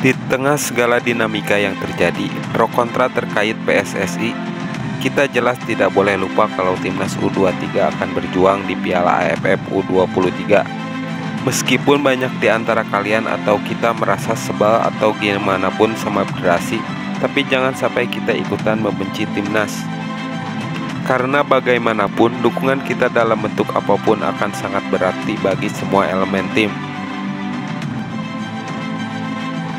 Di tengah segala dinamika yang terjadi, pro kontra terkait PSSI, kita jelas tidak boleh lupa kalau timnas U23 akan berjuang di Piala AFF U23. Meskipun banyak di antara kalian atau kita merasa sebal atau gimana pun sama federasi, tapi jangan sampai kita ikutan membenci timnas. Karena bagaimanapun, dukungan kita dalam bentuk apapun akan sangat berarti bagi semua elemen tim.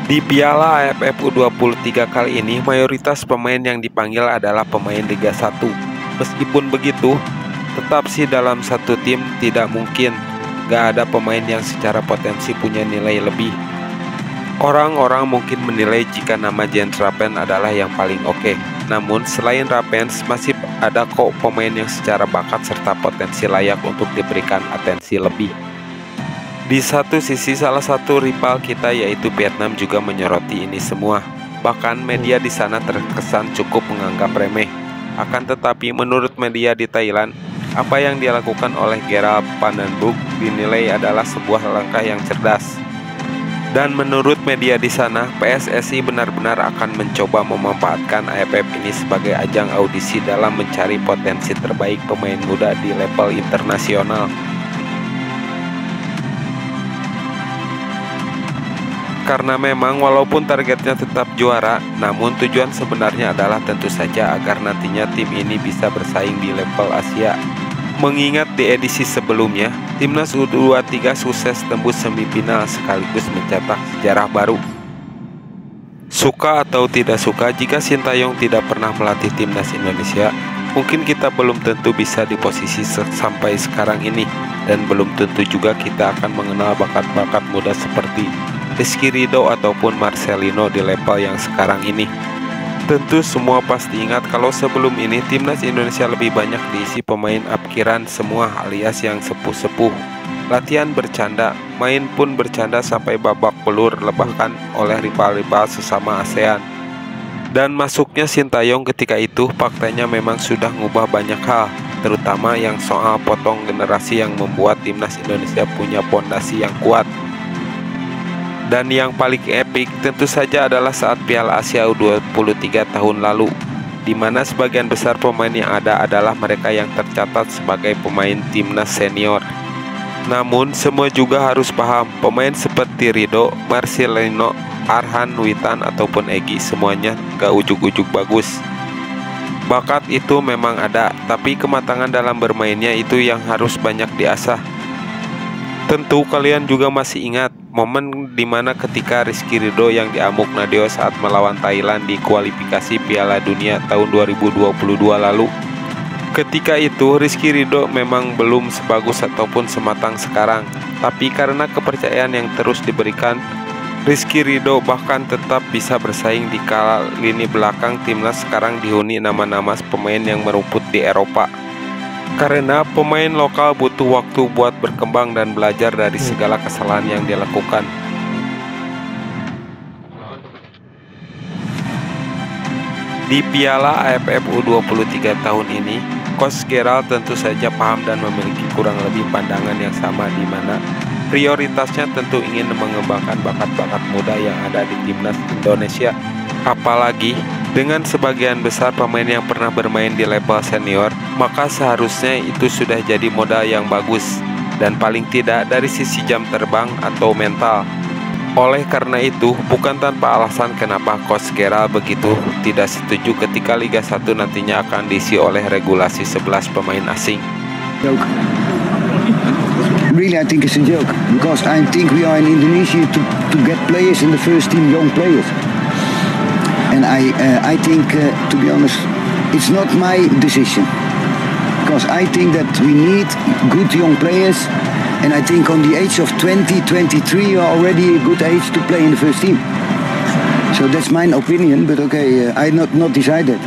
Di Piala AFF U23 kali ini, mayoritas pemain yang dipanggil adalah pemain Liga 1. Meskipun begitu, tetap sih dalam satu tim tidak mungkin gak ada pemain yang secara potensi punya nilai lebih. Orang-orang mungkin menilai jika nama Jens Rapens adalah yang paling oke. Namun selain Rapens, masih ada kok pemain yang secara bakat serta potensi layak untuk diberikan atensi lebih. Di satu sisi, salah satu rival kita yaitu Vietnam juga menyoroti ini semua. Bahkan media di sana terkesan cukup menganggap remeh. Akan tetapi menurut media di Thailand, apa yang dilakukan oleh Gerald Van den Broek dinilai adalah sebuah langkah yang cerdas. Dan menurut media di sana, PSSI benar-benar akan mencoba memanfaatkan AFF ini sebagai ajang audisi dalam mencari potensi terbaik pemain muda di level internasional. Karena memang walaupun targetnya tetap juara, namun tujuan sebenarnya adalah tentu saja agar nantinya tim ini bisa bersaing di level Asia. Mengingat di edisi sebelumnya, timnas U23 sukses tembus semifinal sekaligus mencetak sejarah baru. Suka atau tidak suka, jika Sintayong tidak pernah melatih timnas Indonesia, mungkin kita belum tentu bisa di posisi sampai sekarang ini, dan belum tentu juga kita akan mengenal bakat-bakat muda seperti Rizky Ridho ataupun Marcelino di level yang sekarang ini. Tentu semua pasti ingat kalau sebelum ini timnas Indonesia lebih banyak diisi pemain apkiran semua alias yang sepuh-sepuh. Latihan bercanda, main pun bercanda sampai babak belur bahkan oleh rival-rival sesama ASEAN. Dan masuknya Sintayong ketika itu faktanya memang sudah ngubah banyak hal, terutama yang soal potong generasi yang membuat timnas Indonesia punya pondasi yang kuat. Dan yang paling epik tentu saja adalah saat Piala Asia U23 tahun lalu, di mana sebagian besar pemain yang ada adalah mereka yang tercatat sebagai pemain timnas senior. Namun semua juga harus paham, pemain seperti Ridho, Marcelino, Arhan, Witan ataupun Egy semuanya gak ujuk-ujuk bagus. Bakat itu memang ada, tapi kematangan dalam bermainnya itu yang harus banyak diasah. Tentu kalian juga masih ingat momen dimana ketika Rizky Ridho yang diamuk Nadeo saat melawan Thailand di kualifikasi Piala Dunia tahun 2022 lalu. Ketika itu Rizky Ridho memang belum sebagus ataupun sematang sekarang, tapi karena kepercayaan yang terus diberikan, Rizky Ridho bahkan tetap bisa bersaing di lini belakang timnas sekarang dihuni nama-nama pemain yang merumput di Eropa. Karena pemain lokal butuh waktu buat berkembang dan belajar dari segala kesalahan yang dilakukan. Di Piala AFF U23 tahun ini, Coach Gerald tentu saja paham dan memiliki kurang lebih pandangan yang sama, di mana prioritasnya tentu ingin mengembangkan bakat-bakat muda yang ada di timnas Indonesia. Apalagi dengan sebagian besar pemain yang pernah bermain di level senior, maka seharusnya itu sudah jadi modal yang bagus, dan paling tidak dari sisi jam terbang atau mental. Oleh karena itu, bukan tanpa alasan kenapa Coach Gerald begitu tidak setuju ketika Liga 1 nantinya akan diisi oleh regulasi 11 pemain asing. Really, I think it's a joke, because I think we are in Indonesia to get players in the first team, young players. And I think, to be honest, it's not my decision, because I think that we need good young players, and I think on the age of 20, 23 you are already a good age to play in the first team. So that's my opinion, but okay, I not decided.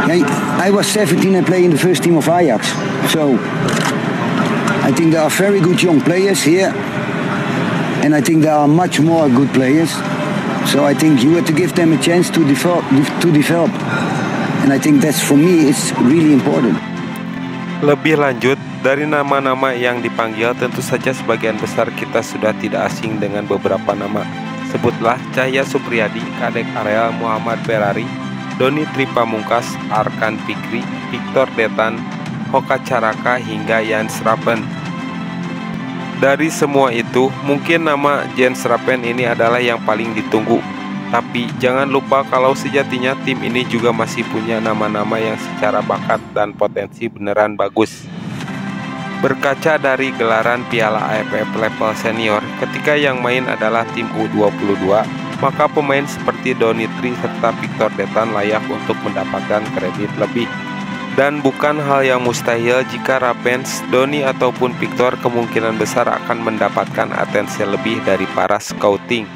I was 17 and played in the first team of Ajax, so I think there are very good young players here, and I think there are much more good players. So I think you have to give them a chance to develop. And I think that's, for me, it's really important. Lebih lanjut, dari nama-nama yang dipanggil tentu saja sebagian besar kita sudah tidak asing dengan beberapa nama. Sebutlah Cahya Supriyadi, Kadek Areal Muhammad Ferrari, Doni Tripamungkas, Arkan Fikri, Victor Detan, Hoka Caraka hingga Jens Rappen. Dari semua itu, mungkin nama Jens Rappen ini adalah yang paling ditunggu. Tapi jangan lupa kalau sejatinya tim ini juga masih punya nama-nama yang secara bakat dan potensi beneran bagus. Berkaca dari gelaran Piala AFF level senior, ketika yang main adalah tim U22, maka pemain seperti Doni Tri serta Victor Detan layak untuk mendapatkan kredit lebih. Dan bukan hal yang mustahil jika Rappens, Doni ataupun Victor kemungkinan besar akan mendapatkan atensi lebih dari para scouting.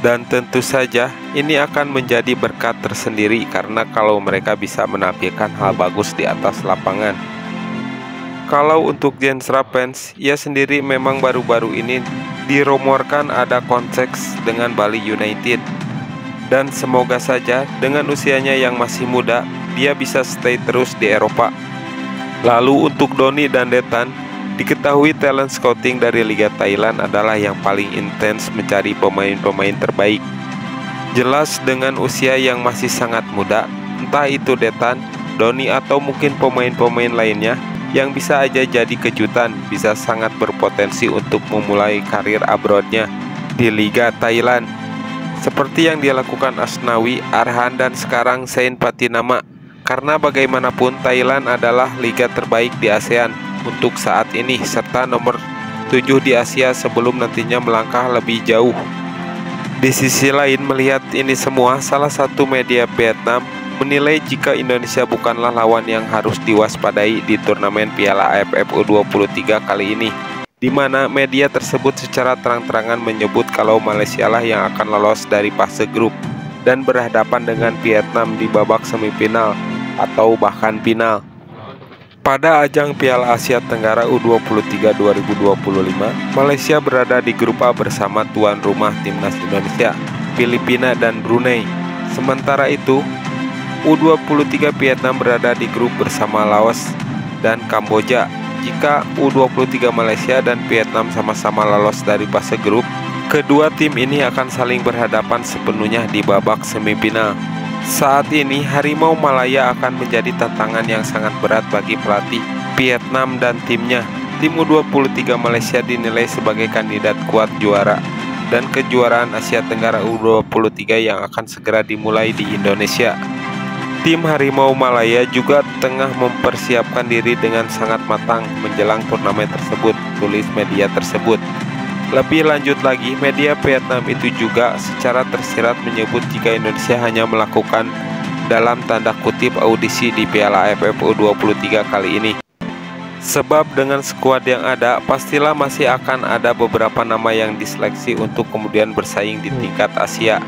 Dan tentu saja ini akan menjadi berkat tersendiri karena kalau mereka bisa menampilkan hal bagus di atas lapangan. Kalau untuk Jens Rappens, ia sendiri memang baru-baru ini dirumorkan ada kontrak dengan Bali United. Dan semoga saja dengan usianya yang masih muda, dia bisa stay terus di Eropa. Lalu untuk Doni dan Detan, diketahui talent scouting dari Liga Thailand adalah yang paling intens mencari pemain-pemain terbaik. Jelas dengan usia yang masih sangat muda, entah itu Detan, Doni atau mungkin pemain-pemain lainnya, yang bisa aja jadi kejutan, bisa sangat berpotensi untuk memulai karir abroadnya di Liga Thailand. Seperti yang dilakukan Asnawi, Arhan, dan sekarang Sain Patinama. Karena bagaimanapun Thailand adalah liga terbaik di ASEAN untuk saat ini, serta nomor 7 di Asia sebelum nantinya melangkah lebih jauh. Di sisi lain, melihat ini semua, salah satu media Vietnam menilai jika Indonesia bukanlah lawan yang harus diwaspadai di turnamen Piala AFF U23 kali ini, di mana media tersebut secara terang-terangan menyebut kalau Malaysia lah yang akan lolos dari fase grup dan berhadapan dengan Vietnam di babak semifinal atau bahkan final. Pada ajang Piala Asia Tenggara U23 2025, Malaysia berada di grup A bersama tuan rumah timnas Indonesia, Filipina dan Brunei. Sementara itu, U23 Vietnam berada di grup bersama Laos dan Kamboja. Jika U23 Malaysia dan Vietnam sama-sama lolos dari fase grup, kedua tim ini akan saling berhadapan sepenuhnya di babak semifinal. Saat ini, Harimau Malaya akan menjadi tantangan yang sangat berat bagi pelatih Vietnam dan timnya. Tim U23 Malaysia dinilai sebagai kandidat kuat juara dan kejuaraan Asia Tenggara U23 yang akan segera dimulai di Indonesia. Tim Harimau Malaya juga tengah mempersiapkan diri dengan sangat matang menjelang turnamen tersebut, tulis media tersebut. Lebih lanjut lagi, media Vietnam itu juga secara tersirat menyebut jika Indonesia hanya melakukan dalam tanda kutip audisi di Piala AFF U23 kali ini. Sebab dengan skuad yang ada, pastilah masih akan ada beberapa nama yang diseleksi untuk kemudian bersaing di tingkat Asia.